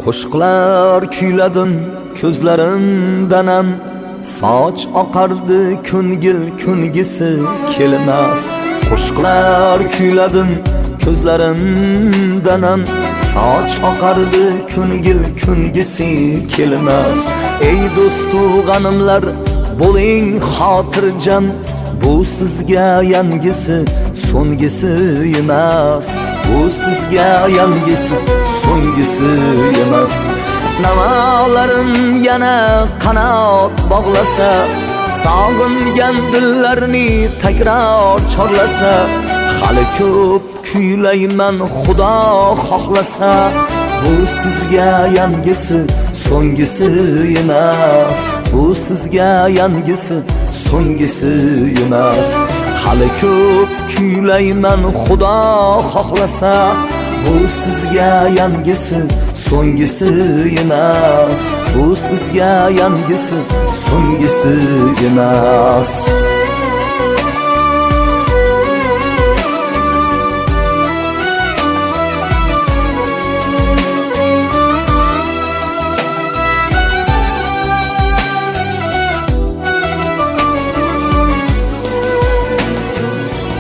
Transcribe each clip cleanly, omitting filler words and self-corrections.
Qo'shiqlar kuyladim ko'zlarimdanam, soch oqardi ko'ngil ko'ngisi kelmas. Qo'shiqlar kuyladim ko'zlarimdanam, soch oqardi ko'ngil ko'ngisi kelmas. Ey do'stu g'animlar bo'ling xotirjam, bu sizga yangisi so'ngisi emas. Bu sizga yangisi so'ngisi emas. Navalarim yana qanot bog'lasa, sog'ingan dillarni takror chorlasa, hali ko'p kuylayman Xudo xohlasa. Bu sizga yangisi so'ngisi emas. Bu sizga yangisi so'ngisi emas. Hali ko'p kuylayman Xudo xohlasa. Bu sizga yangisi so'ngisi emas. Bu sizga yangisi so'ngisi emas.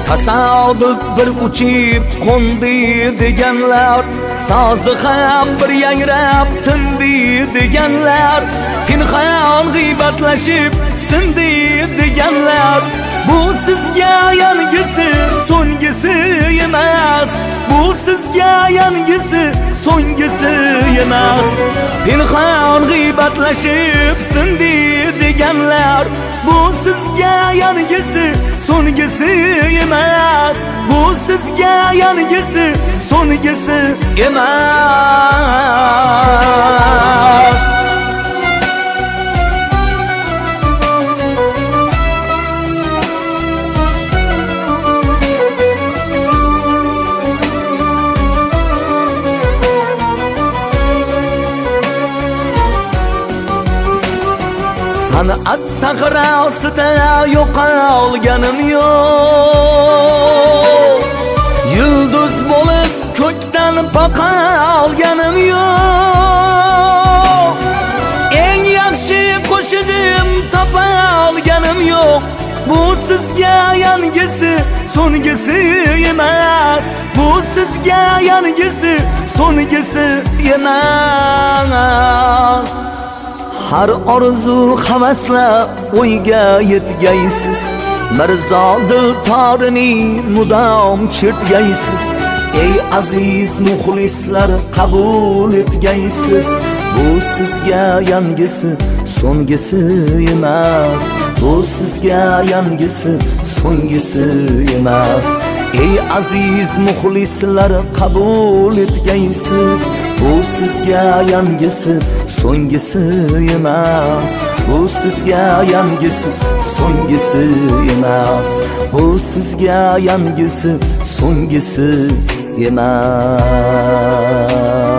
Tasavvuf bir uchib qo'ndi deganlar, sozi ham bir yangrab tindi deganlar, pinhon g'iybatlashib sindi deganlar. Bu sizga yangisi so'ngisi emas. Bu sizga yangisi so'ngisi emas. Pinhon g'iybatlashib sindi deganlar, bu sizga yangisi so'ngisi emas. Bu sizga yangisi so'ngisi emas. San'at sahrasida yo'qolganim yo'q. Yulduz bo'lib ko'kdan boqa olganim yo'q. Eng yaxshi qo'shig'im topa olganim yo'q. Bu sizga yangisi so'ngisi emas. Bu sizga yangisi so'ngisi emas. Har orzu havasla o'yga yetgaysiz, Mirzodir torini mudom chertgaysiz. Ey aziz muxlislar qabul etgaysiz. Bu sizga yangisi so'ngisi emas. Bu sizga yangisi so'ngisi emas. Ey aziz muxlislar qabul etgaysiz. Bu sizga yangisi so'ngisi emas. Bu sizga yangisi so'ngisi emas. Bu sizga yangisi so'ngisi emas.